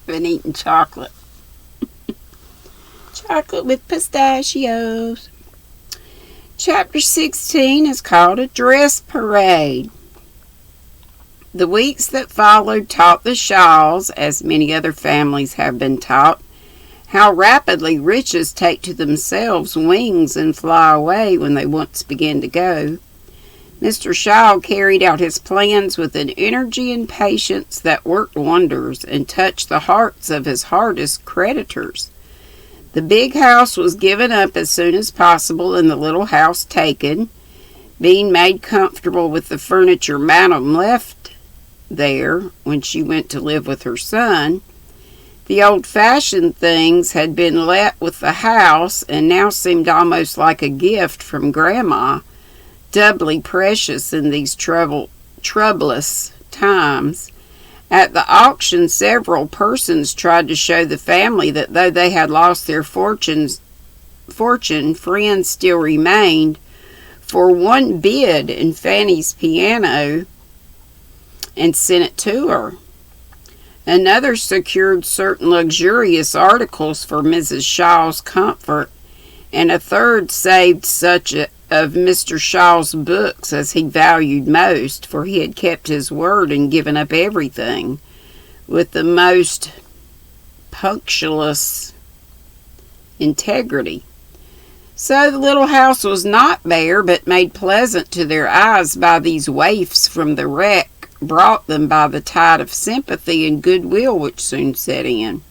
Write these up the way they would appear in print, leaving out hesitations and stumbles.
Been eating chocolate. Chocolate with pistachios. Chapter 16 is called A Dress Parade. The weeks that followed taught the Shaws, as many other families have been taught, how rapidly riches take to themselves wings and fly away when they once begin to go. Mr. Shaw carried out his plans with an energy and patience that worked wonders and touched the hearts of his hardest creditors. The big house was given up as soon as possible and the little house taken, being made comfortable with the furniture Madam left there when she went to live with her son. The old-fashioned things had been let with the house and now seemed almost like a gift from Grandma, doubly precious in these troublous times. At the auction, several persons tried to show the family that though they had lost their fortune, friends still remained. For one bid in Fanny's piano and sent it to her. Another secured certain luxurious articles for Mrs. Shaw's comfort, and a third saved such of Mr. Shaw's books as he valued most, for he had kept his word and given up everything with the most punctilious integrity. So the little house was not bare, but made pleasant to their eyes by these waifs from the wreck, brought them by the tide of sympathy and goodwill which soon set in.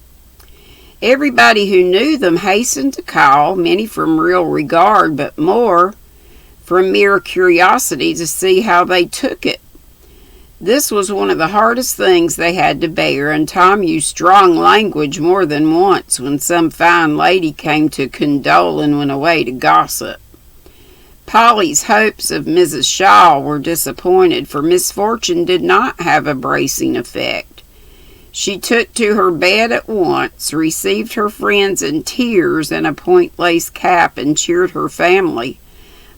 Everybody who knew them hastened to call, many from real regard, but more from mere curiosity to see how they took it. This was one of the hardest things they had to bear, and Tom used strong language more than once when some fine lady came to condole and went away to gossip. Polly's hopes of Mrs. Shaw were disappointed, for misfortune did not have a bracing effect. She took to her bed at once, received her friends in tears and a point-lace cap, and cheered her family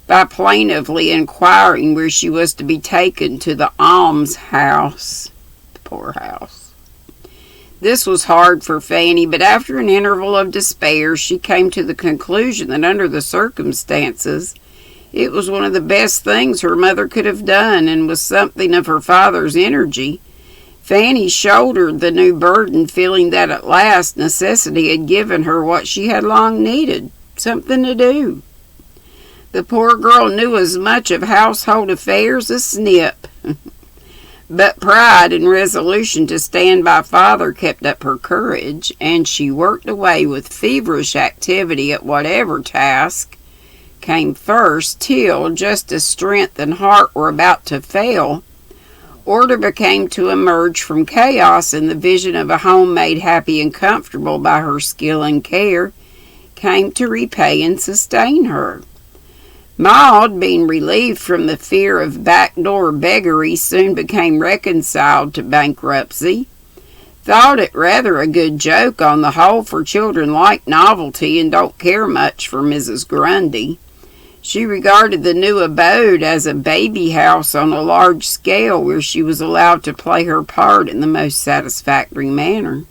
by plaintively inquiring where she was to be taken to the almshouse. The poor house. This was hard for Fanny, but after an interval of despair, she came to the conclusion that under the circumstances, it was one of the best things her mother could have done, and was something of her father's energy. Fanny shouldered the new burden, feeling that at last necessity had given her what she had long needed, something to do. The poor girl knew as much of household affairs as Snip, but pride and resolution to stand by father kept up her courage, and she worked away with feverish activity at whatever task came first, till, just as strength and heart were about to fail, order became to emerge from chaos, and the vision of a home made happy and comfortable by her skill and care came to repay and sustain her. Maud, being relieved from the fear of backdoor beggary, soon became reconciled to bankruptcy, thought it rather a good joke on the whole, for children like novelty and don't care much for Mrs. Grundy. She regarded the new abode as a baby house on a large scale, where she was allowed to play her part in the most satisfactory manner.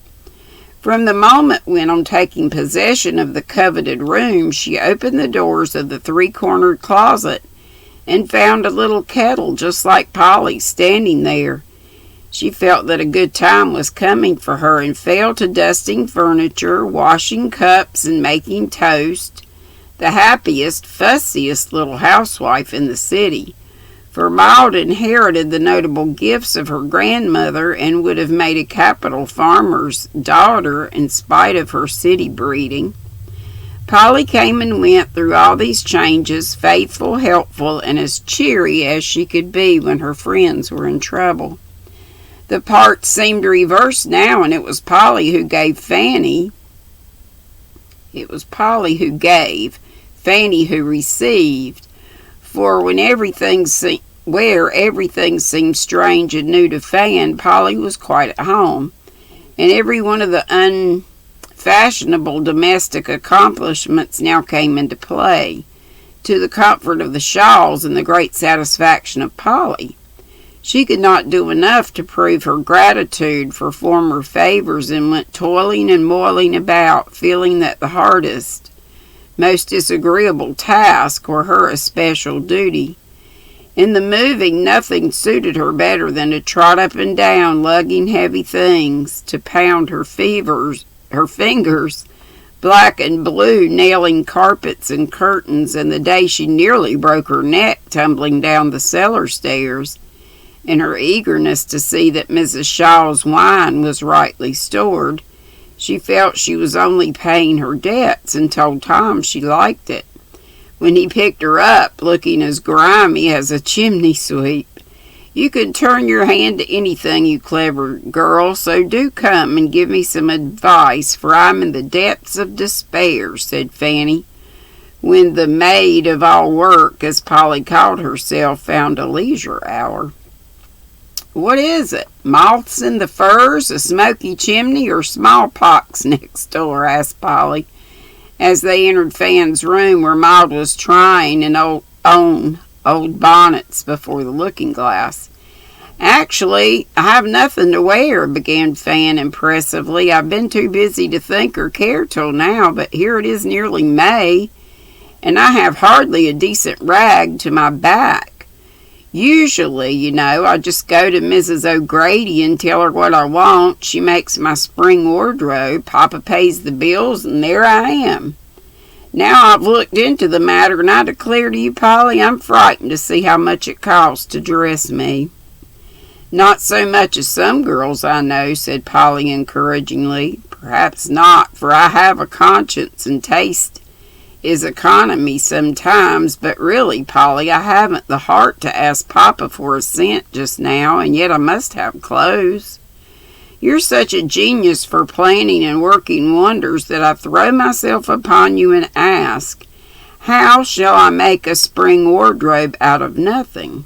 From the moment when, on taking possession of the coveted room, she opened the doors of the three-cornered closet and found a little kettle just like Polly's standing there, she felt that a good time was coming for her, and fell to dusting furniture, washing cups, and making toast, the happiest, fussiest little housewife in the city. For Maud inherited the notable gifts of her grandmother, and would have made a capital farmer's daughter in spite of her city breeding. Polly came and went through all these changes, faithful, helpful, and as cheery as she could be when her friends were in trouble. The parts seemed reversed now, and it was Polly who gave, Fanny who received. For where everything seemed strange and new to Fan, Polly was quite at home, and every one of the unfashionable domestic accomplishments now came into play, to the comfort of the Shaws and the great satisfaction of Polly. She could not do enough to prove her gratitude for former favors and went toiling and moiling about, feeling that the hardest, most disagreeable task were her especial duty. In the moving, nothing suited her better than to trot up and down, lugging heavy things, to pound her fingers, black and blue, nailing carpets and curtains, and the day she nearly broke her neck tumbling down the cellar stairs. In her eagerness to see that Mrs. Shaw's wine was rightly stored, she felt she was only paying her debts and told Tom she liked it. When he picked her up, looking as grimy as a chimney sweep, "You can turn your hand to anything, you clever girl, so do come and give me some advice, for I'm in the depths of despair," said Fanny, when the maid of all work, as Polly called herself, found a leisure hour. "What is it? Moths in the furs, a smoky chimney, or smallpox next door?" asked Polly, as they entered Fan's room, where Maud was trying on old bonnets before the looking-glass. "Actually, I have nothing to wear," began Fan impressively. "I've been too busy to think or care till now, but here it is nearly May, and I have hardly a decent rag to my back. Usually, I just go to Mrs. O'Grady and tell her what I want. She makes my spring wardrobe, Papa pays the bills, and there I am. Now I've looked into the matter, and I declare to you, Polly, I'm frightened to see how much it costs to dress me." "Not so much as some girls I know," said Polly encouragingly. "Perhaps not, for I have a conscience, and taste is economy sometimes, but really, Polly, I haven't the heart to ask Papa for a cent just now, and yet I must have clothes. You're such a genius for planning and working wonders that I throw myself upon you and ask, how shall I make a spring wardrobe out of nothing?"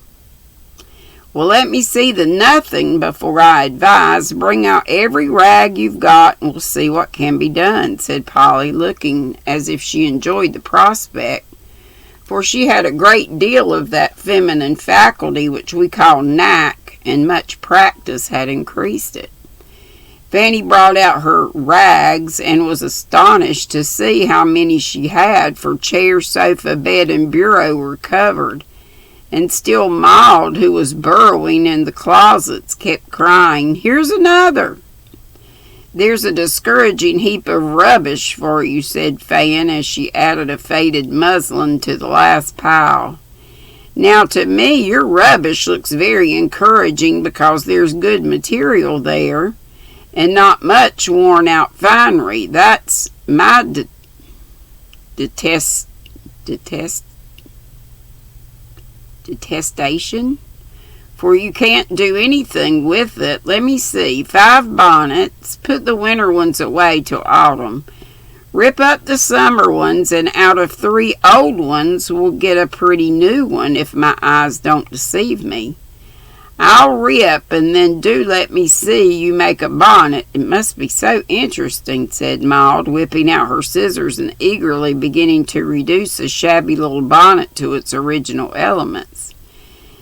"Well, let me see the nothing before I advise. Bring out every rag you've got, and we'll see what can be done," said Polly, looking as if she enjoyed the prospect, for she had a great deal of that feminine faculty which we call knack, and much practice had increased it. Fanny brought out her rags, and was astonished to see how many she had, for chair, sofa, bed, and bureau were covered. And still Maud, who was burrowing in the closets, kept crying, "Here's another." "There's a discouraging heap of rubbish for you," said Fan, as she added a faded muslin to the last pile. "Now, to me, your rubbish looks very encouraging, because there's good material there, and not much worn-out finery. That's my detestation, for you can't do anything with it. Let me see, 5 bonnets, put the winter ones away till autumn. Rip up the summer ones, and out of 3 old ones we'll get a pretty new one, if my eyes don't deceive me. I'll rip, and then do let me see you make a bonnet. It must be so interesting," said Maud, whipping out her scissors and eagerly beginning to reduce a shabby little bonnet to its original elements.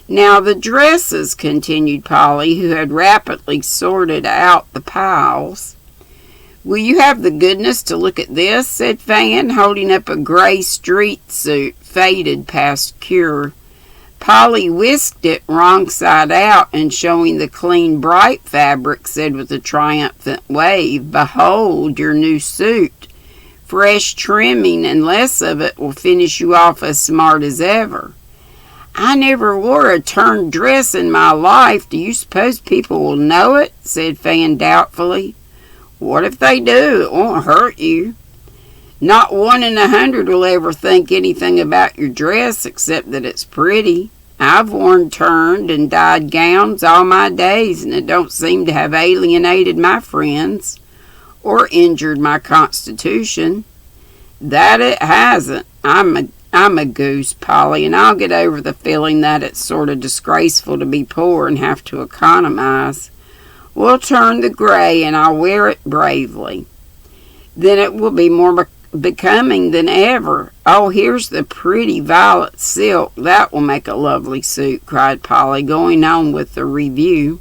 "Now the dresses," continued Polly, who had rapidly sorted out the piles. "Will you have the goodness to look at this?" said Fan, holding up a gray street suit, faded past cure. Polly whisked it wrong side out, and showing the clean, bright fabric, said with a triumphant wave, "Behold your new suit. Fresh trimming, and less of it will finish you off as smart as ever." "I never wore a turned dress in my life. Do you suppose people will know it?" said Fan doubtfully. "What if they do? It won't hurt you. Not 1 in 100 will ever think anything about your dress except that it's pretty. I've worn turned and dyed gowns all my days, and it don't seem to have alienated my friends or injured my constitution. That it hasn't. I'm a goose, Polly, and I'll get over the feeling that it's sort of disgraceful to be poor and have to economize. We'll turn the gray, and I'll wear it bravely. Then it will be more becoming than ever. Oh, here's the pretty violet silk. That will make a lovely suit," cried Polly, going on with the review.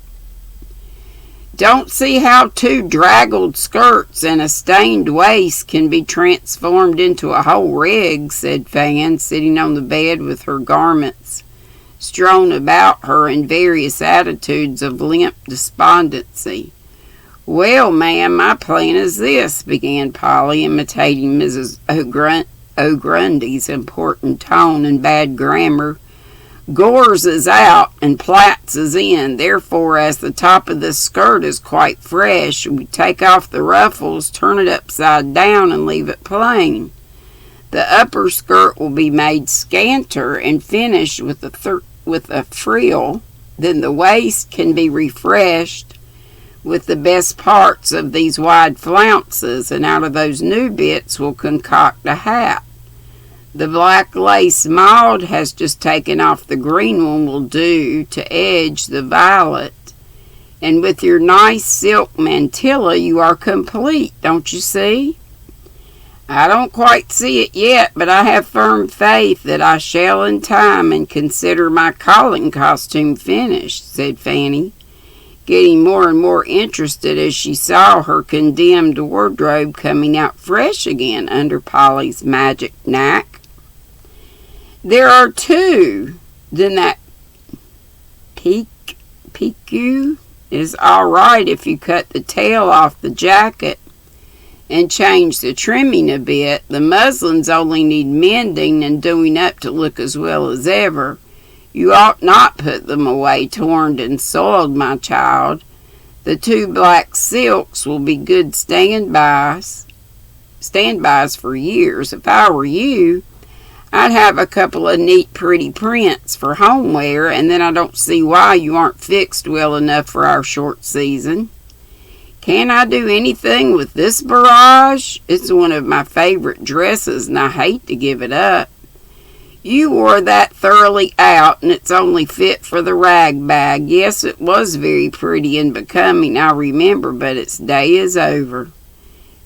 "Don't see how two draggled skirts and a stained waist can be transformed into a whole rig," said Fan, sitting on the bed with her garments strewn about her in various attitudes of limp despondency. "Well, ma'am, my plan is this," began Polly, imitating Mrs. O'Grundy's important tone and bad grammar. "Gores is out and plaits is in. Therefore, as the top of this skirt is quite fresh, we take off the ruffles, turn it upside down, and leave it plain. The upper skirt will be made scanter and finished with a frill. Then the waist can be refreshed with the best parts of these wide flounces, and out of those new bits we'll concoct a hat. The black lace Maud has just taken off the green one will do to edge the violet. And with your nice silk mantilla you are complete, don't you see?" "I don't quite see it yet, but I have firm faith that I shall in time, and consider my calling costume finished," said Fanny, getting more and more interested as she saw her condemned wardrobe coming out fresh again under Polly's magic knack. "There are two. Then that pique is all right if you cut the tail off the jacket and change the trimming a bit. The muslins only need mending and doing up to look as well as ever. You ought not put them away torn and soiled, my child. The two black silks will be good standbys for years. If I were you, I'd have a couple of neat pretty prints for home wear, and then I don't see why you aren't fixed well enough for our short season. Can't I do anything with this barrage? It's one of my favorite dresses, and I hate to give it up. You wore that thoroughly out, and it's only fit for the rag bag. Yes, it was very pretty and becoming, I remember, but its day is over."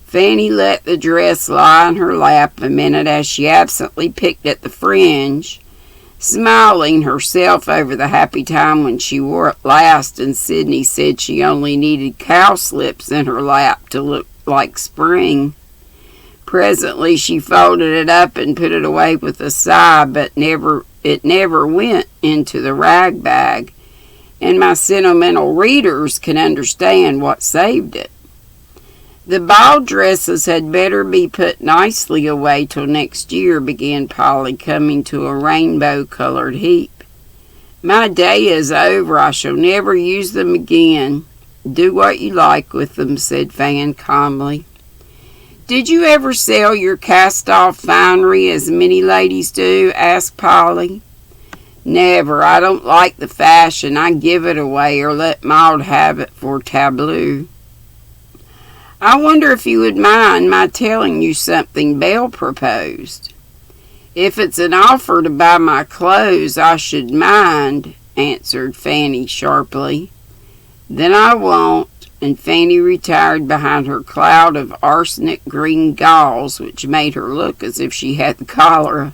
Fanny let the dress lie in her lap a minute as she absently picked at the fringe, smiling herself over the happy time when she wore it last, and Sydney said she only needed cowslips in her lap to look like spring. Presently she folded it up and put it away with a sigh, but it never went into the rag bag, and my sentimental readers can understand what saved it. "The ball dresses had better be put nicely away till next year," began Polly, coming to a rainbow-colored heap. "My day is over. I shall never use them again." "Do what you like with them," said Fan calmly. "Did you ever sell your cast-off finery as many ladies do?" asked Polly. "Never. I don't like the fashion. I give it away or let Maud have it for tableau." "I wonder if you would mind my telling you something Belle proposed." "If it's an offer to buy my clothes, I should mind," answered Fanny sharply. "Then I won't," and Fanny retired behind her cloud of arsenic green gauze, which made her look as if she had the cholera.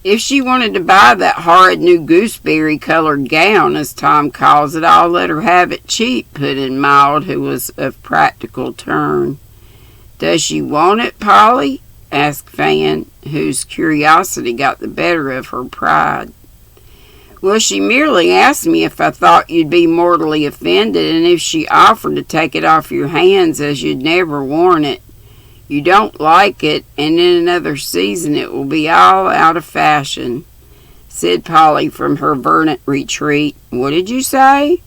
"If she wanted to buy that horrid new gooseberry-colored gown, as Tom calls it, I'll let her have it cheap," put in Maud, who was of practical turn. "Does she want it, Polly?" asked Fan, whose curiosity got the better of her pride. "Well, she merely asked me if I thought you'd be mortally offended, and if she offered to take it off your hands as you'd never worn it. You don't like it, and in another season it will be all out of fashion," said Polly from her verdant retreat. "What did you say?"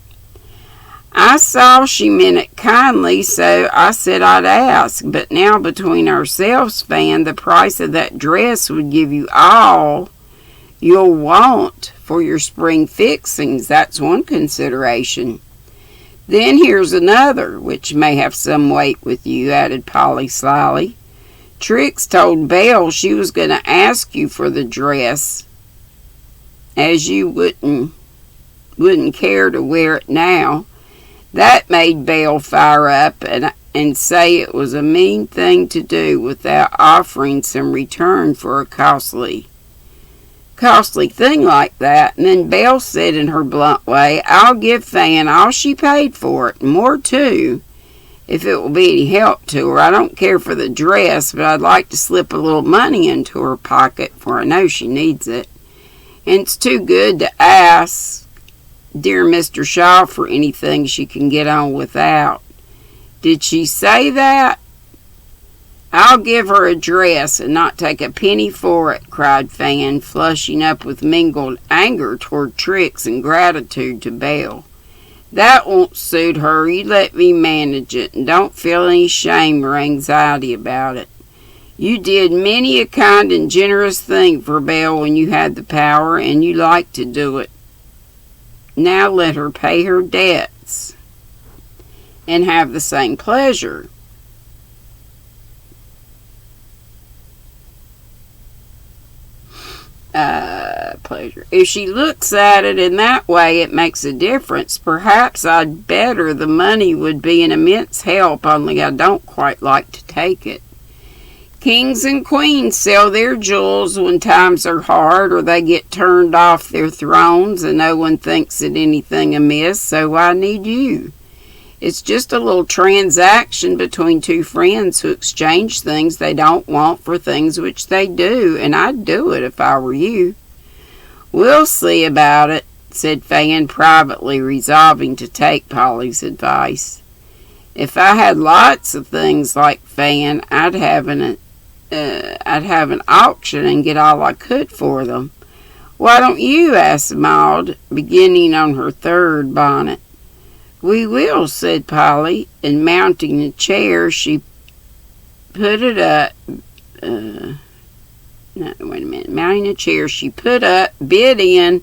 "I saw she meant it kindly, so I said I'd ask. But now, between ourselves, Fan, the price of that dress would give you all you'll want for your spring fixings. That's one consideration." "Then here's another, which may have some weight with you," added Polly slyly. "Trix told Belle she was going to ask you for the dress, as you wouldn't care to wear it now. That made Belle fire up, and say it was a mean thing to do without offering some return for a costly thing like that. And then Belle said in her blunt way, I'll give Fan all she paid for it, and more too, if it will be any help to her. I don't care for the dress, but I'd like to slip a little money into her pocket, for I know she needs it. And it's too good to ask dear Mr. Shaw for anything she can get on without. Did she say that? I'll give her a dress and not take a penny for it, cried Fan, flushing up with mingled anger toward Trix and gratitude to Belle. That won't suit her. You let me manage it, and don't feel any shame or anxiety about it. You did many a kind and generous thing for Belle when you had the power, and you like to do it. Now let her pay her debts and have the same pleasure. If she looks at it in that way, it makes a difference. Perhaps I'd better. The money would be an immense help, only I don't quite like to take it. Kings and queens sell their jewels when times are hard, or they get turned off their thrones and no one thinks it anything amiss, so why need you? It's just a little transaction between two friends who exchange things they don't want for things which they do, and I'd do it if I were you. We'll see about it, said Fan privately, resolving to take Polly's advice. If I had lots of things like Fan, I'd have an auction and get all I could for them. Why don't you? Asked Maud, beginning on her third bonnet. We will, said Polly, and mounting a chair, she put it up. Mounting a chair, she put up, bid in,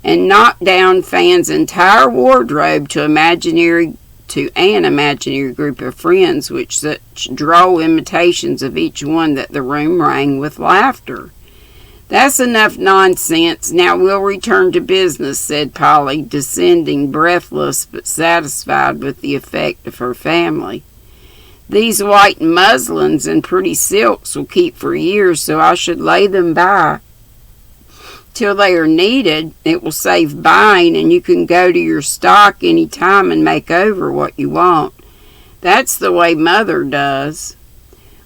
and knocked down Fan's entire wardrobe to an imaginary group of friends, which such droll imitations of each one that the room rang with laughter. That's enough nonsense. Now we'll return to business, said Polly, descending, breathless but satisfied with the effect of her family. These white muslins and pretty silks will keep for years, so I should lay them by till they are needed. It will save buying, and you can go to your stock any time and make over what you want. That's the way Mother does.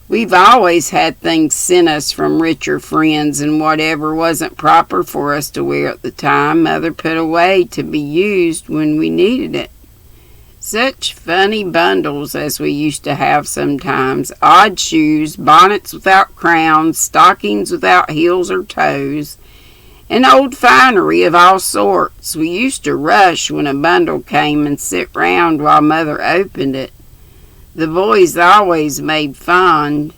We've always had things sent us from richer friends, and whatever wasn't proper for us to wear at the time, Mother put away to be used when we needed it. Such funny bundles as we used to have sometimes. Odd shoes, bonnets without crowns, stockings without heels or toes, and old finery of all sorts. We used to rush when a bundle came and sit round while Mother opened it. The boys always made fun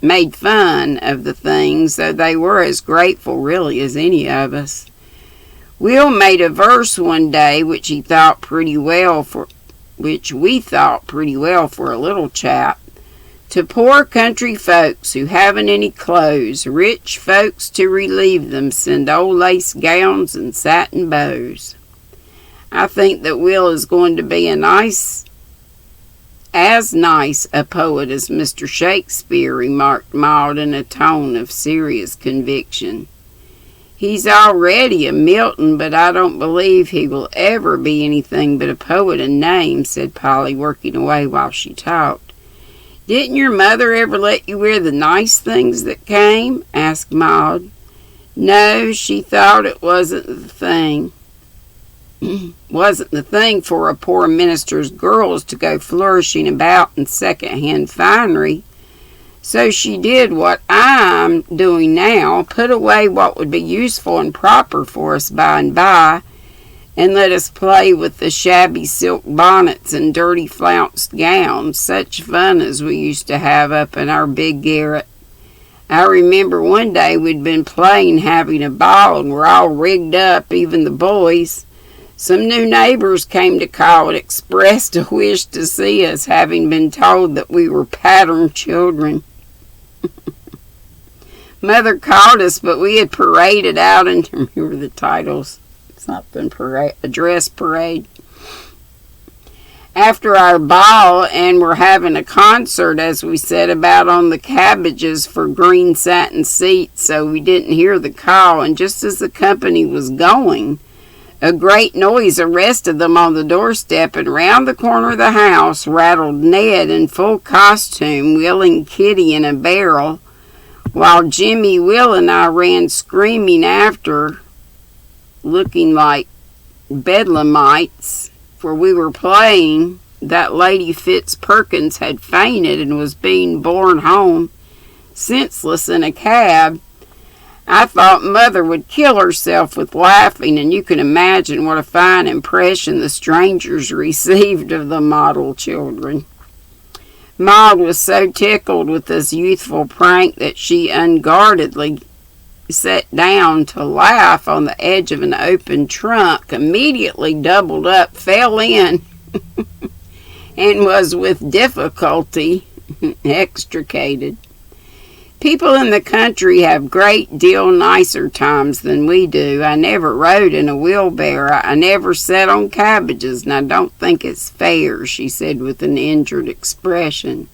of the things, though they were as grateful really as any of us. Will made a verse one day which we thought pretty well for a little chap. To poor country folks who haven't any clothes, rich folks to relieve them send old lace gowns and satin bows. I think that Will is going to be as nice a poet as Mr. Shakespeare, remarked Maud in a tone of serious conviction. He's already a Milton, but I don't believe he will ever be anything but a poet in name, said Polly, working away while she talked. Didn't your mother ever let you wear the nice things that came? Asked Maud. No, she thought it wasn't the thing. Wasn't the thing for a poor minister's girls to go flourishing about in second-hand finery. So she did what I'm doing now, put away what would be useful and proper for us by and by, and let us play with the shabby silk bonnets and dirty flounced gowns. Such fun as we used to have up in our big garret. I remember one day we'd been playing, having a ball, and we're all rigged up, even the boys. Some new neighbors came to call and expressed a wish to see us, having been told that we were pattern children. Mother called us, but we had paraded out and remember the titles. Something parade, a dress parade. After our ball, and we're having a concert, as we said, about on the cabbages for green satin seats, so we didn't hear the call. And just as the company was going, a great noise arrested them on the doorstep, and round the corner of the house rattled Ned in full costume, wheeling Kitty in a barrel, while Jimmy, Will, and I ran screaming after, looking like bedlamites, for we were playing that Lady Fitzperkins had fainted and was being borne home senseless in a cab. I thought Mother would kill herself with laughing, and you can imagine what a fine impression the strangers received of the model children. Maud was so tickled with this youthful prank that she unguardedly sat down to laugh on the edge of an open trunk, immediately doubled up, fell in, and was with difficulty extricated. People in the country have great deal nicer times than we do. I never rode in a wheelbarrow. I never sat on cabbages, and I don't think it's fair, she said with an injured expression.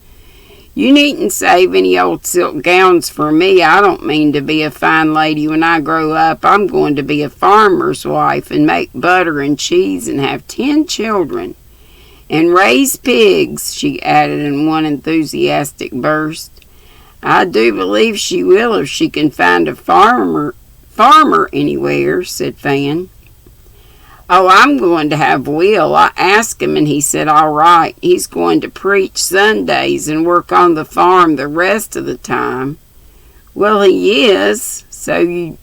You needn't save any old silk gowns for me. I don't mean to be a fine lady when I grow up. I'm going to be a farmer's wife and make butter and cheese and have 10 children. And raise pigs, she added in one enthusiastic burst. I do believe she will if she can find a farmer anywhere, said Fan. Oh, I'm going to have Will. I asked him and he said all right. He's going to preach Sundays and work on the farm the rest of the time. Well, he is, so you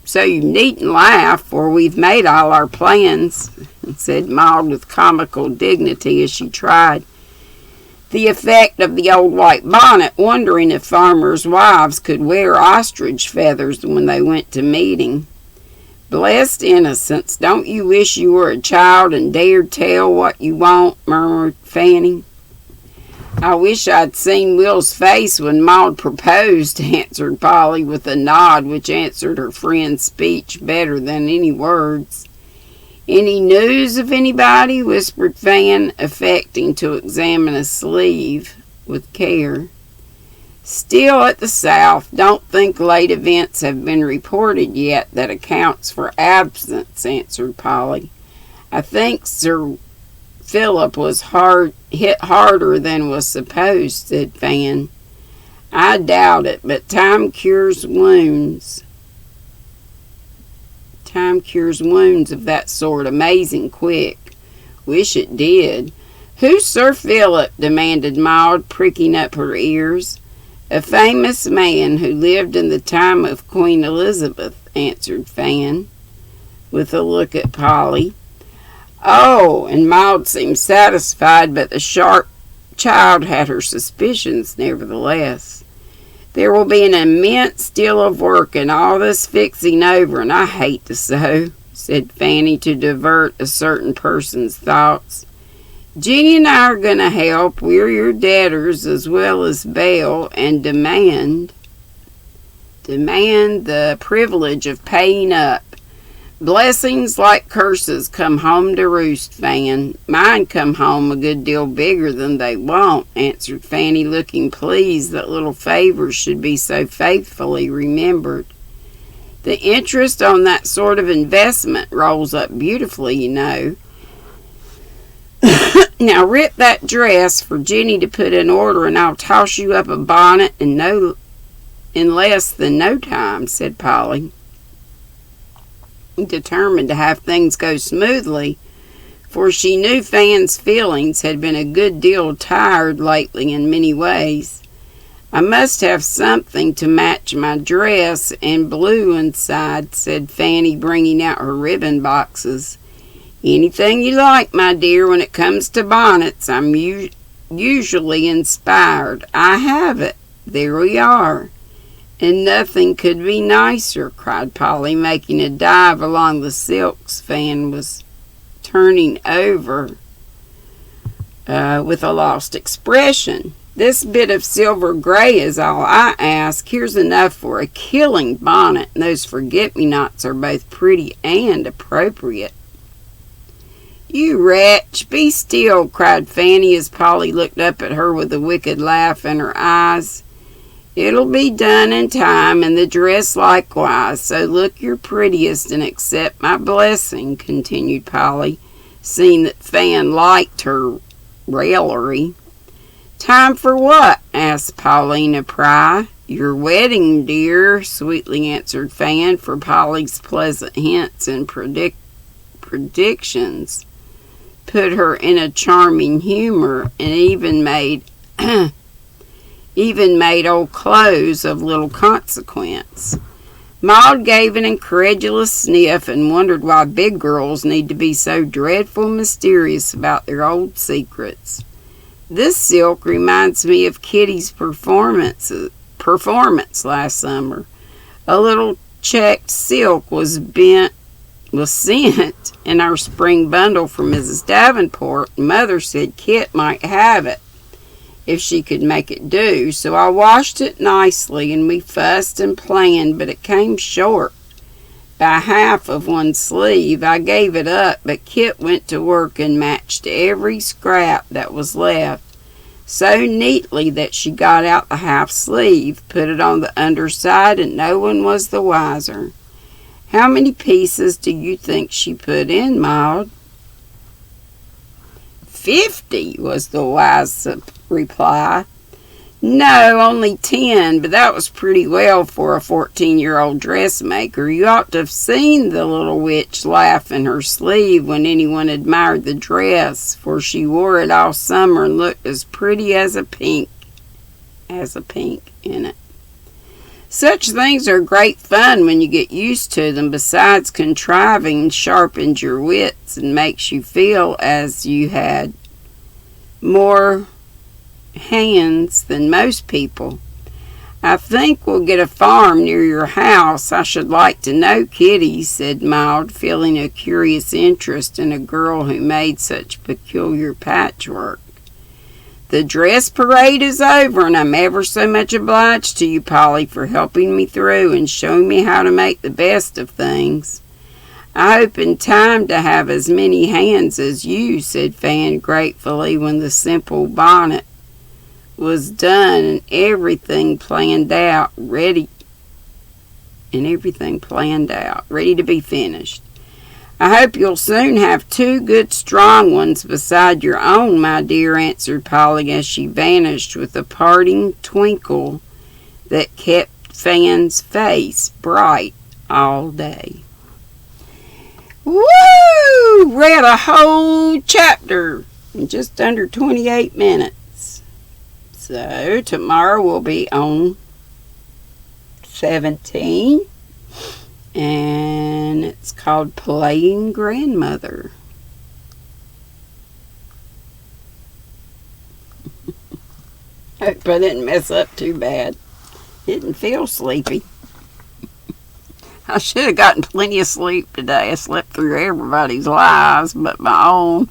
needn't laugh, for we've made all our plans, said Maud with comical dignity as she tried the effect of the old white bonnet, wondering if farmers' wives could wear ostrich feathers when they went to meeting. Blessed innocence, don't you wish you were a child and dared tell what you want, murmured Fanny. I wish I'd seen Will's face when Maud proposed, answered Polly with a nod which answered her friend's speech better than any words. Any news of anybody? Whispered Fan, affecting to examine a sleeve with care. Still at the South. Don't think late events have been reported yet that accounts for absence, answered Polly. I think Sir Philip was hit harder than was supposed, said Fan. I doubt it, but time cures wounds. Time cures wounds of that sort amazing quick. Wish it did. Who's Sir Philip? Demanded Maud, pricking up her ears. A famous man who lived in the time of Queen Elizabeth, answered Fan, with a look at Polly. Oh, and Maud seemed satisfied, but the sharp child had her suspicions nevertheless. There will be an immense deal of work in all this fixing over, and I hate to sew, said Fanny to divert a certain person's thoughts. Jenny and I are going to help. We're your debtors as well as bail, and demand the privilege of paying up. Blessings like curses come home to roost, Fan. Mine come home a good deal bigger than they want, answered Fanny, looking pleased that little favors should be so faithfully remembered. The interest on that sort of investment rolls up beautifully, you know. Now rip that dress for Jenny to put in order, and I'll toss you up a bonnet in less than no time, said Polly, determined to have things go smoothly, for she knew Fan's feelings had been a good deal tired lately in many ways. I must have something to match my dress, and blue inside, said Fanny, bringing out her ribbon boxes. Anything you like, my dear. When it comes to bonnets, I'm usually inspired. I have it. There we are. And nothing could be nicer, cried Polly, making a dive along the silks Fan was turning over with a lost expression. This bit of silver gray is all I ask. Here's enough for a killing bonnet, and those forget-me-nots are both pretty and appropriate. You wretch, be still, cried Fanny as Polly looked up at her with a wicked laugh in her eyes. It'll be done in time, and the dress likewise, so look your prettiest and accept my blessing, continued Polly, seeing that Fan liked her raillery. Time for what? Asked Paulina Pry. Your wedding, dear, sweetly answered Fan, for Polly's pleasant hints and predictions put her in a charming humor, and even made old clothes of little consequence. Maud gave an incredulous sniff and wondered why big girls need to be so dreadful mysterious about their old secrets. This silk reminds me of Kitty's performance last summer. A little checked silk was sent in our spring bundle from Mrs. Davenport, and Mother said Kit might have it if she could make it do, so I washed it nicely, and we fussed and planned, but it came short by half of one sleeve. I gave it up, but Kit went to work and matched every scrap that was left so neatly that she got out the half sleeve, put it on the underside, and no one was the wiser. How many pieces do you think she put in, Maud? 50, was the wise reply. No, only 10, but that was pretty well for a 14-year-old dressmaker. You ought to have seen the little witch laugh in her sleeve when anyone admired the dress, for she wore it all summer and looked as pretty as a pink in it. Such things are great fun when you get used to them. Besides, contriving sharpens your wits and makes you feel as you had more hands than most people. I think we'll get a farm near your house. I should like to know Kitty, said Maud, feeling a curious interest in a girl who made such peculiar patchwork. The dress parade is over, and I'm ever so much obliged to you, Polly, for helping me through and showing me how to make the best of things. I hope in time to have as many hands as you, said Fan gratefully, when the simple bonnet was done and everything planned out, ready to be finished. I hope you'll soon have 2 good strong ones beside your own, my dear, answered Polly as she vanished with a parting twinkle that kept Fan's face bright all day. Woo! Read a whole chapter in just under 28 minutes. So tomorrow we'll be on 17. And it's called Playing Grandmother. Hope I didn't mess up too bad. Didn't feel sleepy. I should have gotten plenty of sleep today. I slept through everybody's lives but my own.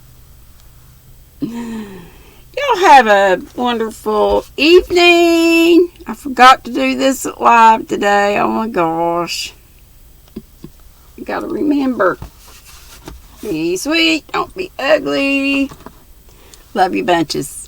Y'all have a wonderful evening. I forgot to do this live today. Oh my gosh. You gotta remember. Be sweet. Don't be ugly. Love you bunches.